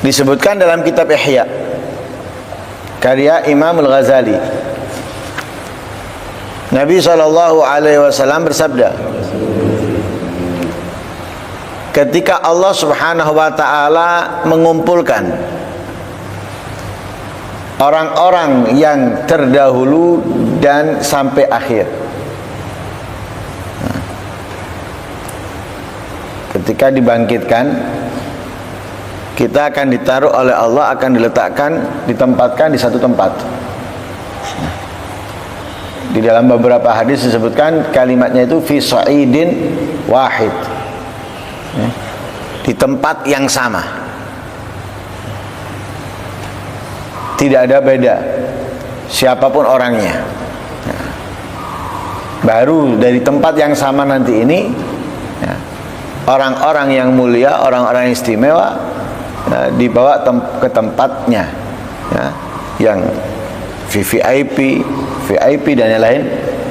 Disebutkan dalam kitab Ihya karya Imam Al-Ghazali, Nabi SAW bersabda, ketika Allah Subhanahu wa ta'ala mengumpulkan orang-orang yang terdahulu dan sampai akhir, ketika dibangkitkan, kita akan ditaruh oleh Allah, akan ditempatkan di satu tempat. Di dalam beberapa hadis disebutkan kalimatnya itu fi sa'idin wahid, di tempat yang sama, tidak ada beda siapapun orangnya. Baru dari tempat yang sama nanti ini, orang-orang yang mulia, orang-orang yang istimewa dibawa ke tempatnya, yang VIP dan yang lain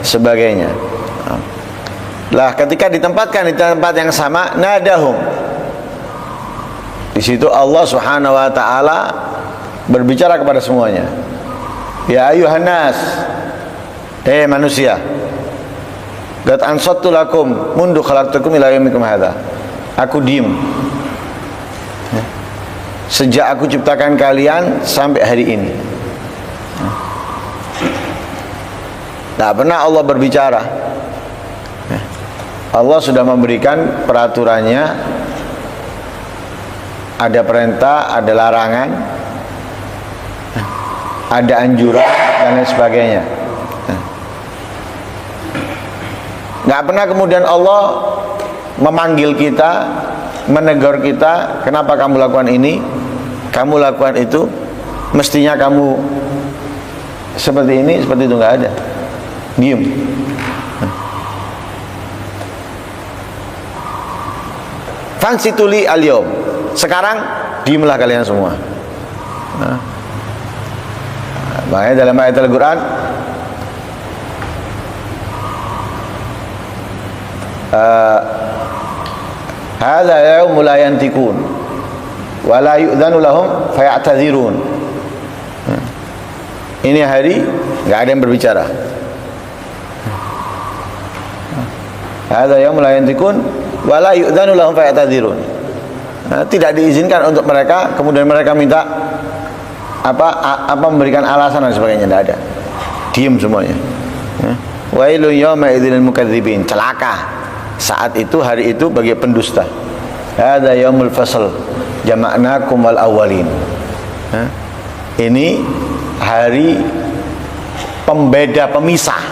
sebagainya. Lah ketika ditempatkan di tempat yang sama, nadahum, di situ Allah Subhanahu wa ta'ala berbicara kepada semuanya, ya ayuhan nas, manusia, qad ansattu lakum mundu khalaqtukum ila yaumikum hadza, aku diem sejak aku ciptakan kalian sampai hari ini. Tak pernah Allah berbicara. Allah sudah memberikan peraturannya, ada perintah, ada larangan, ada anjuran dan lain sebagainya. Nggak pernah kemudian Allah memanggil kita, menegur kita, kenapa kamu lakukan ini, kamu lakukan itu, mestinya kamu seperti ini, seperti itu. Nggak ada. Diem. Fansituli al-yawm, sekarang diemlah kalian semua. Makanya dalam ayat Al-Quran, hadza yaumul la yantikun wa la yu'dzanu lahum faya'tadzirun. Ini hari enggak ada yang berbicara. Hadza yaumul la yantikun wa la yu'dzanu lahum faya'tadzirun. Tidak diizinkan untuk mereka, kemudian mereka minta apa memberikan alasan dan sebagainya. Tidak ada. Diam semuanya. Wailun yawma idzil mukadzibin, celaka saat itu, hari itu bagi pendusta. Hadza yaumul fasl jama'nakum wal awwalin. Ini hari pembeda, pemisah,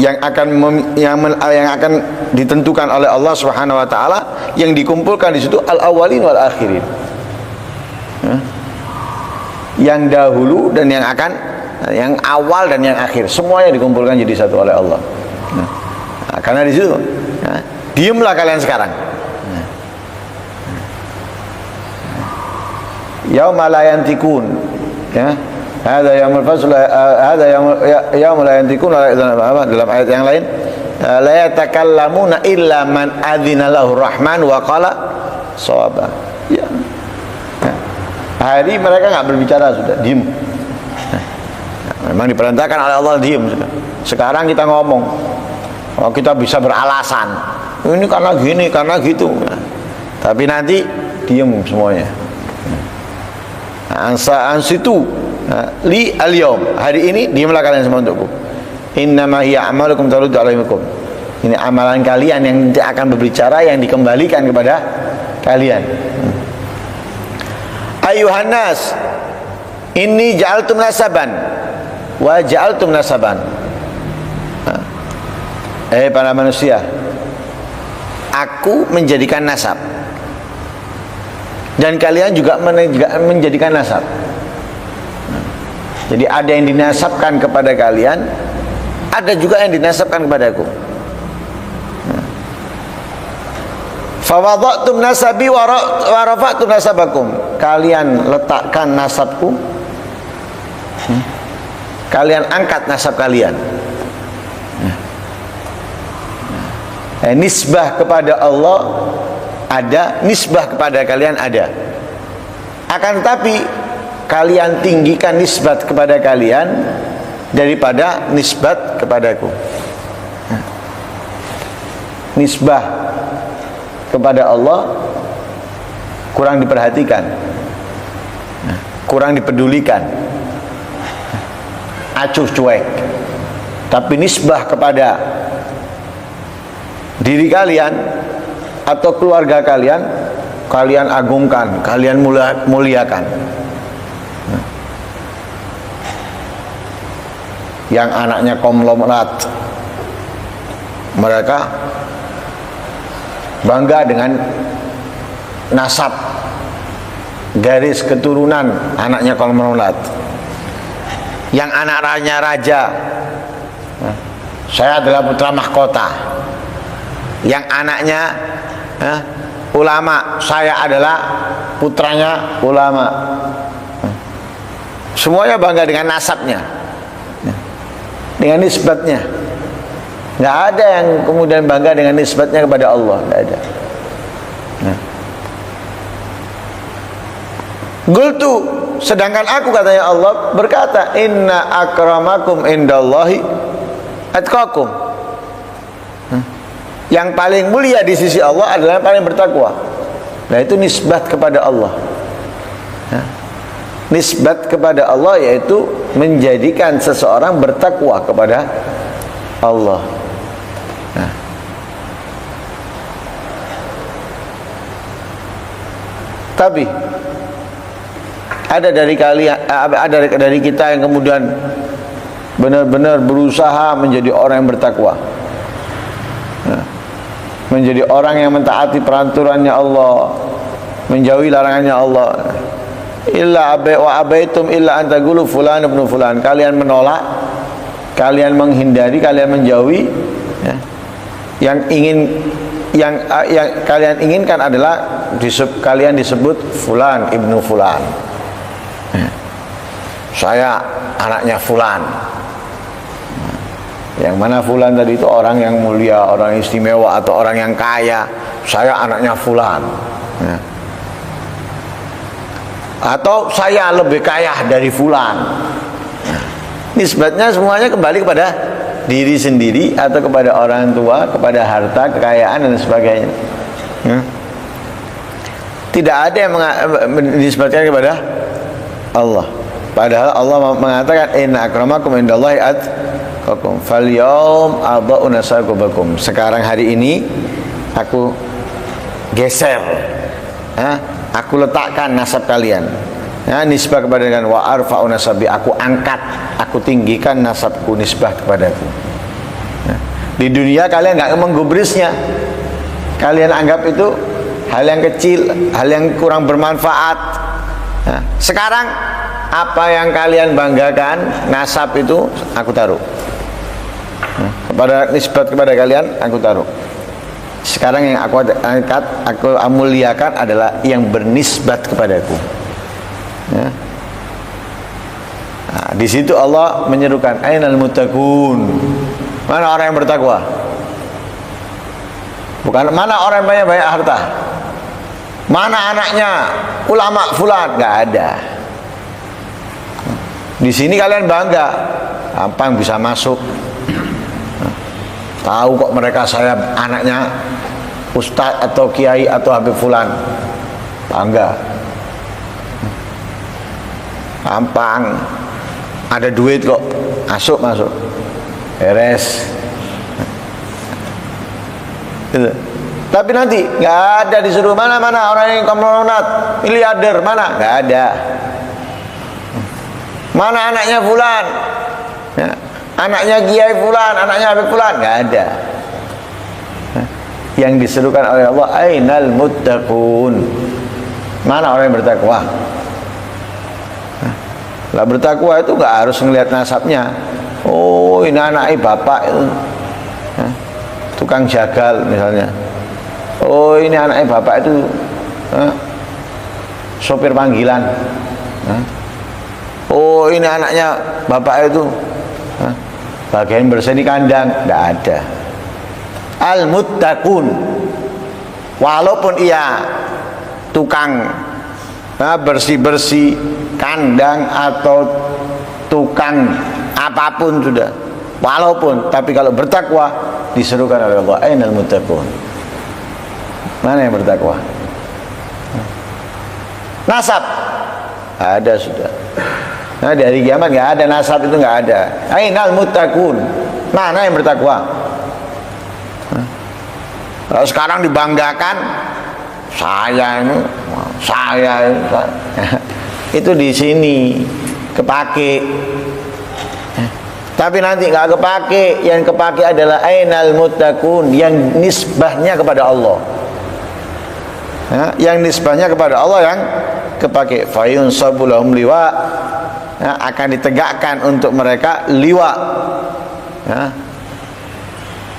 yang akan ditentukan oleh Allah Subhanahu wa taala, yang dikumpulkan di situ al awwalin wal akhirin. Yang dahulu dan yang akan, yang awal dan yang akhir, semuanya dikumpulkan jadi satu oleh Allah. Karena di situ, diamlah kalian sekarang. Yauma la yantikun, hadza yaumul fasl, hadza yaumul la yantikun, dalam ayat yang lain, la yatakallamuna illa man adzina lahu rahman wa qala shawaba. Ya. Hari mereka nggak berbicara, sudah diem. Memang diperintahkan oleh Allah diem. Sekarang kita ngomong, kita bisa beralasan, ini karena gini, karena gitu. Tapi nanti diem semuanya. Ansitu li al-yawm, hari ini diamlah kalian semua untukku. Innama hiya amalukum taruddu alaikum. Ini amalan kalian yang akan berbicara, yang dikembalikan kepada kalian. Ayuhan nas, inni ja'altum nasaban wa ja'altum nasaban. Para manusia, aku menjadikan nasab dan kalian juga menjadikan nasab. Jadi ada yang dinasabkan kepada kalian, ada juga yang dinasabkan kepadaku. Fawada'tum nasabi wa rafa'tum nasabakum. Kalian letakkan nasabku, kalian angkat nasab kalian. Nisbah kepada Allah ada, nisbah kepada kalian ada. Akan tetapi kalian tinggikan nisbat kepada kalian daripada nisbat kepadaku. Nisbah kepada Allah kurang diperhatikan, kurang dipedulikan, acuh cuek. Tapi nisbah kepada diri kalian atau keluarga kalian, kalian agungkan, kalian muliakan. Yang anaknya konglomerat, mereka bangga dengan nasab, garis keturunan anaknya konglomerat. Yang anaknya raja, saya adalah putra mahkota. Yang anaknya ulama, saya adalah putranya ulama. Semuanya bangga dengan nasabnya, dengan nisbatnya. Nggak ada yang kemudian bangga dengan nisbatnya kepada Allah, nggak ada. Gultu, sedangkan aku, katanya Allah berkata, inna akramakum indallahi atqakum. Yang paling mulia di sisi Allah adalah yang paling bertakwa. Nah, itu nisbat kepada Allah. Nisbat kepada Allah yaitu menjadikan seseorang bertakwa kepada Allah. Tapi ada dari kalian, ada dari kita yang kemudian benar-benar berusaha menjadi orang yang bertakwa, menjadi orang yang mentaati peraturannya Allah, menjauhi larangannya Allah. Illa abaitum illa antagulu fulan ibnu fulan. Kalian menolak, kalian menghindari, kalian menjauhi, ya. Yang kalian inginkan adalah kalian disebut fulan ibnu fulan. Saya anaknya fulan. Yang mana fulan tadi itu orang yang mulia, orang istimewa, atau orang yang kaya. Saya anaknya fulan, ya. Atau saya lebih kaya dari fulan. Nisbatnya semuanya kembali kepada diri sendiri atau kepada orang tua, kepada harta, kekayaan dan sebagainya, ya. Tidak ada yang dinisbatkan kepada Allah. Padahal Allah mengatakan inna akramakum indallahi atqakum. Fal yaum adau nasakubakum. Sekarang hari ini aku geser, aku letakkan nasab kalian, nisbah kepada kalian. Wa arfa'u nasabi, aku angkat, aku tinggikan nasabku, nisbah kepadaku. Di dunia kalian nggak menggubrisnya, kalian anggap itu hal yang kecil, hal yang kurang bermanfaat. Sekarang apa yang kalian banggakan, nasab itu aku taruh, kepada nisbat kepada kalian aku taruh. Sekarang yang aku angkat, aku muliakan adalah yang bernisbat kepadaku, ya. Nah, di situ Allah menyerukan, ainal muttaqun. Mana orang yang bertakwa? Bukan mana orang yang banyak harta. Mana anaknya ulama fulan? Nggak ada. Di sini kalian bangga, apa yang bisa masuk? Tahu kok mereka, saya anaknya ustadz atau kiai atau habib fulan. Bangga. Gampang. Ada duit kok, masuk. Beres. Gitu. Tapi nanti nggak ada disuruh mana orang yang konglomerat miliarder, mana? Nggak ada. Mana anaknya fulan, ya. Anaknya kiai fulan, anaknya habib fulan? Nggak ada. Yang diserukan oleh Allah, ainal muttaqun. Mana orang yang bertakwa? Lah bertakwa itu nggak harus ngelihat nasabnya. Oh, ini anaknya bapak itu, tukang jagal misalnya. Oh, ini anaknya bapak itu sopir panggilan. Oh, ini anaknya bapak itu bagian bersih di kandang. Nggak ada. Al-muttaqun, walaupun ia tukang bersih-bersih kandang atau tukang apapun sudah, walaupun, tapi kalau bertakwa diserukan oleh Allah, ainal muttaqun, mana yang bertakwa? Nasab ada sudah. Nah, di hari kiamat nggak ada nasab, itu nggak ada. Ainal muttaqun, mana yang bertakwa? Kalau sekarang dibanggakan, saya ini itu di sini kepake, tapi nanti nggak kepake. Yang kepake adalah ainal muttaqun, yang nisbahnya kepada Allah, yang nisbahnya kepada Allah yang kepake. Fayun sabulahum liwa, akan ditegakkan untuk mereka liwa,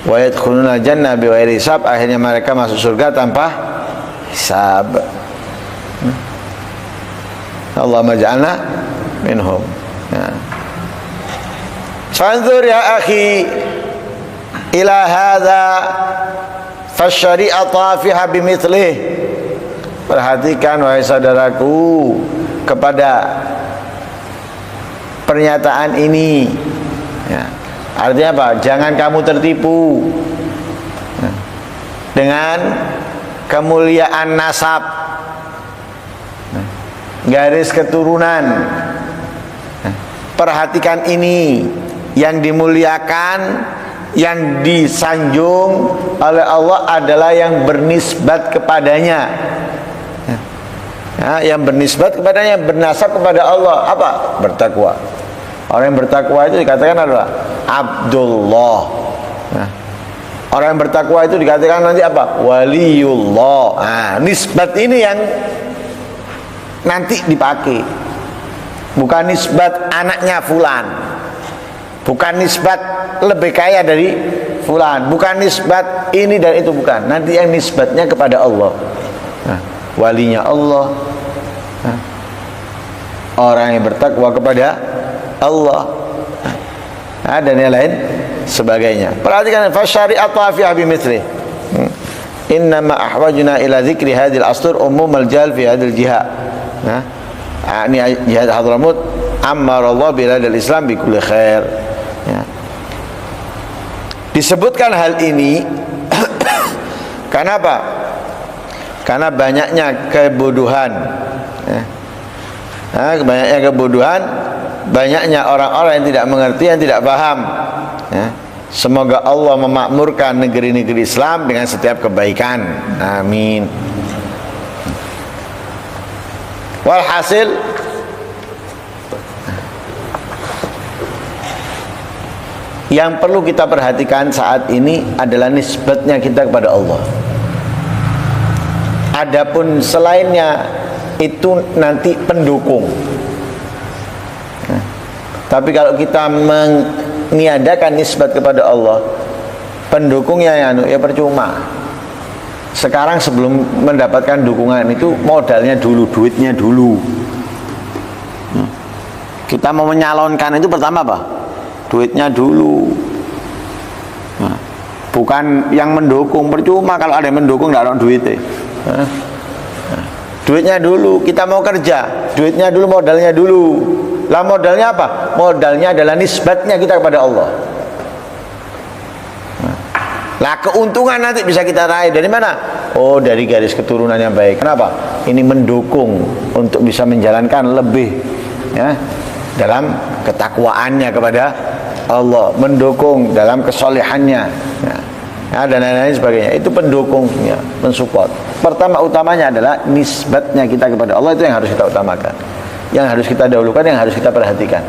wa yadkhuluna jannah bighairi hisab, akhirnya mereka masuk surga tanpa hisab. Allahumma ja'alna minhum. Fanzur ya akhi ila hadza fasyari'ah tafiha bimithlih. Perhatikan wahai saudaraku kepada pernyataan ini, artinya apa? Jangan kamu tertipu dengan kemuliaan nasab, garis keturunan. Perhatikan ini, yang dimuliakan, yang disanjung oleh Allah adalah yang bernisbat kepadanya, yang bernisbat kepadanya, bernasab kepada Allah. Apa? Bertakwa. Orang yang bertakwa itu dikatakan adalah Abdullah. Orang yang bertakwa itu dikatakan nanti apa? Waliullah. Nisbat ini yang nanti dipakai, bukan nisbat anaknya fulan, bukan nisbat lebih kaya dari fulan, bukan nisbat ini dan itu, bukan. Nanti yang nisbatnya kepada Allah, walinya Allah, orang yang bertakwa kepada Allah, dan yang lain sebagainya. Perhatikan fasyari'at tafi'ah bimithli. Innama ahwajuna ila dzikri hadhil astur umumul jal fi hadhil jihad. Ini jihad Hadramut, ammarallahu biladil Islam bi kulli khair. Disebutkan hal ini karena apa? Karena banyaknya kebodohan, banyaknya kebodohan, banyaknya orang-orang yang tidak mengerti, yang tidak paham. Semoga Allah memakmurkan negeri-negeri Islam dengan setiap kebaikan. Amin. Walhasil, yang perlu kita perhatikan saat ini adalah nisbatnya kita kepada Allah. Adapun selainnya itu nanti pendukung. Tapi kalau kita meniadakan nisbat kepada Allah, pendukungnya ya percuma. Sekarang sebelum mendapatkan dukungan itu modalnya dulu, duitnya dulu. Kita mau menyalonkan itu pertama apa? Duitnya dulu. Bukan yang mendukung, percuma kalau ada yang mendukung tidak ada duitnya. Duitnya dulu, kita mau kerja, duitnya dulu, modalnya dulu. Lah modalnya apa? Modalnya adalah nisbatnya kita kepada Allah. Lah keuntungan nanti bisa kita raih dari mana? Oh, dari garis keturunan yang baik. Kenapa? Ini mendukung untuk bisa menjalankan lebih, dalam ketakwaannya kepada Allah, mendukung dalam kesolehannya, dan lain-lain sebagainya. Itu pendukungnya, mensupport. Pertama utamanya adalah nisbatnya kita kepada Allah, itu yang harus kita utamakan, yang harus kita dahulukan, yang harus kita perhatikan.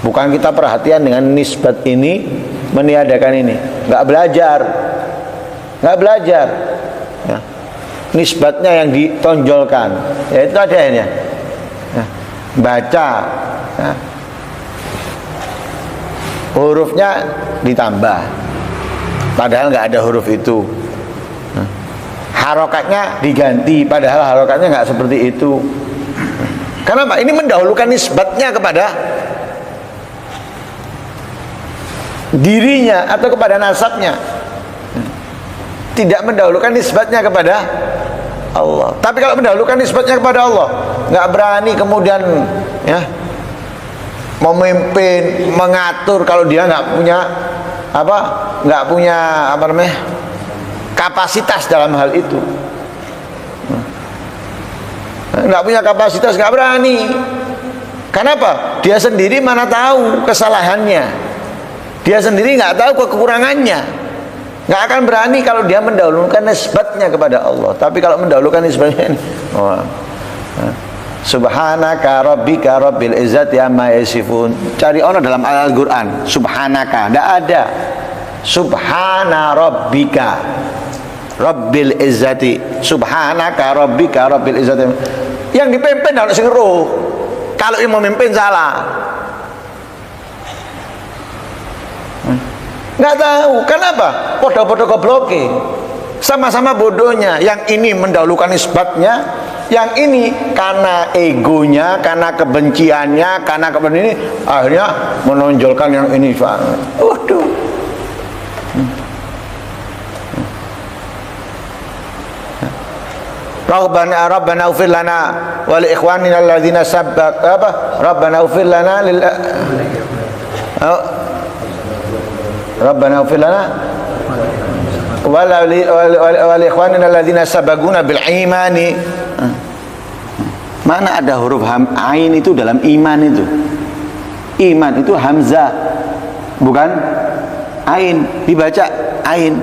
Bukan kita perhatian dengan nisbat ini, meniadakan ini, nggak belajar. Nisbatnya yang ditonjolkan, yaitu ada ini, baca, hurufnya ditambah, padahal nggak ada huruf itu. Harokatnya diganti, padahal harokatnya nggak seperti itu. Kenapa? Ini mendahulukan nisbatnya kepada dirinya atau kepada nasabnya. tidak mendahulukan nisbatnya kepada Allah. Tapi kalau mendahulukan nisbatnya kepada Allah, nggak berani kemudian ya memimpin, mengatur kalau dia nggak punya kapasitas dalam hal itu. Nggak punya kapasitas, nggak berani. Kenapa? Dia sendiri mana tahu kesalahannya, dia sendiri nggak tahu kekurangannya, nggak akan berani kalau dia mendahulukan nisbatnya kepada Allah. Tapi kalau mendahulukan nisbatnya ini, Subhanaka rabbika rabbil izzati amma yasifun. Cari ono dalam Al-Qur'an subhanaka, tidak ada. Subhana rabbika rabbil izzati, subhanaka rabbika rabbil izzati. Yang dipimpin harus sing roh. Kalau yang memimpin salah, nggak tahu. Kenapa? Podo-podo gobloke, sama-sama bodohnya. Yang ini mendahulukan nisbatnya, yang ini karena egonya, karena kebenciannya, karena ini akhirnya menonjolkan yang ini. Waduh. Rabbana ighfir lana wa li ikhwanina alladzina Rabbana ighfir lana Rabbana ighfir lana wa li ikhwanina alladzina sabaquna bil imani. Mana ada huruf ain itu dalam iman itu? Iman itu hamzah, bukan ain, dibaca ain.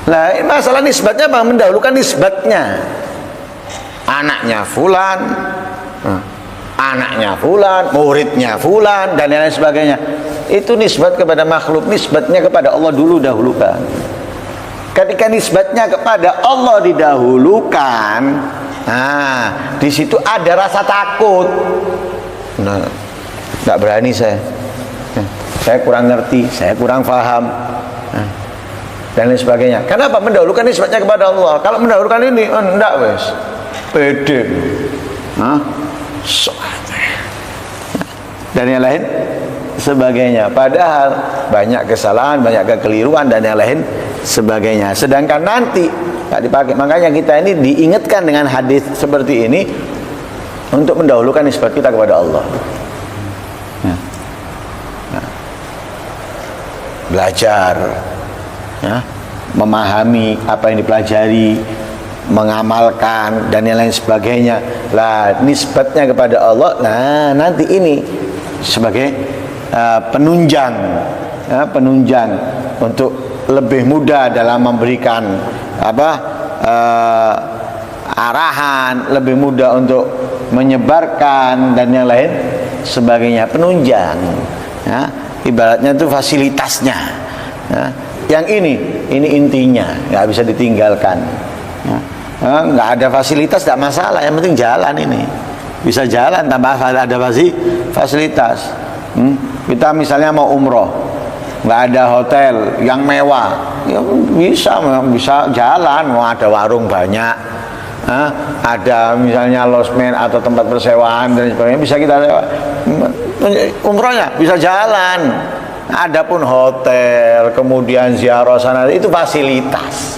Lah, masalah nisbatnya apa? Mendahulukan nisbatnya. Anaknya fulan, muridnya fulan, dan lain sebagainya. Itu nisbat kepada makhluk, nisbatnya kepada Allah dulu dahulukan. Ketika nisbatnya kepada Allah didahulukan, nah, di situ ada rasa takut. Nah, nggak berani saya kurang ngerti, saya kurang paham. Dan lain sebagainya. Kenapa? Mendahulukan nisbatnya kepada Allah. Kalau mendahulukan ini, enggak wes, pede, dan yang lain sebagainya. Padahal banyak kesalahan, banyak kekeliruan dan yang lain sebagainya. Sedangkan nanti tak dipakai. Makanya kita ini diingatkan dengan hadis seperti ini untuk mendahulukan nisbat kita kepada Allah. Belajar, ya, memahami apa yang dipelajari, mengamalkan dan yang lain sebagainya. Lah, nisbatnya kepada Allah, nah nanti ini sebagai penunjang, ya, penunjang untuk lebih mudah dalam memberikan arahan, lebih mudah untuk menyebarkan dan yang lain sebagainya. Penunjang, ya, ibaratnya itu fasilitasnya, ya. Yang ini intinya, nggak bisa ditinggalkan, ya. Nggak ada fasilitas tidak masalah, yang penting jalan ini bisa jalan tanpa ada fasilitas. Kita misalnya mau umroh, nggak ada hotel yang mewah, ya bisa jalan, mau ada warung banyak, ada misalnya losmen atau tempat persewaan dan sebagainya, bisa kita lewat. Umrohnya bisa jalan. Adapun hotel, kemudian ziarah sana, itu fasilitas,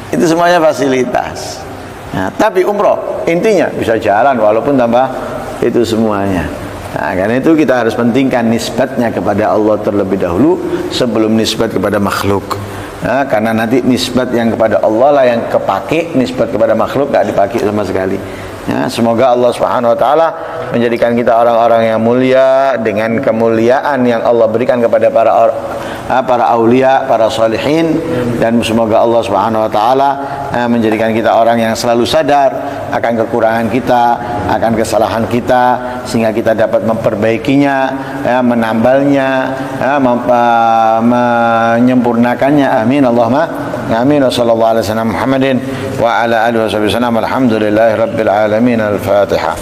itu semuanya fasilitas. Nah, tapi umroh intinya bisa jalan walaupun tanpa itu semuanya. Nah, karena itu kita harus pentingkan nisbatnya kepada Allah terlebih dahulu sebelum nisbat kepada makhluk. Nah, karena nanti nisbat yang kepada Allah lah yang kepake, nisbat kepada makhluk gak dipakai sama sekali. Ya, semoga Allah Subhanahu wa taala menjadikan kita orang-orang yang mulia dengan kemuliaan yang Allah berikan kepada para aulia, para salihin, dan semoga Allah Subhanahu wa taala menjadikan kita orang yang selalu sadar akan kekurangan kita, akan kesalahan kita, sehingga kita dapat memperbaikinya, ya, menambalnya, ya, menyempurnakannya. Amin Allahumma amin. Wassallallahu alaihi wasallam Muhammadin wa ala alihi wasallam. Alhamdulillahirabbil alamin. Al-Fatihah.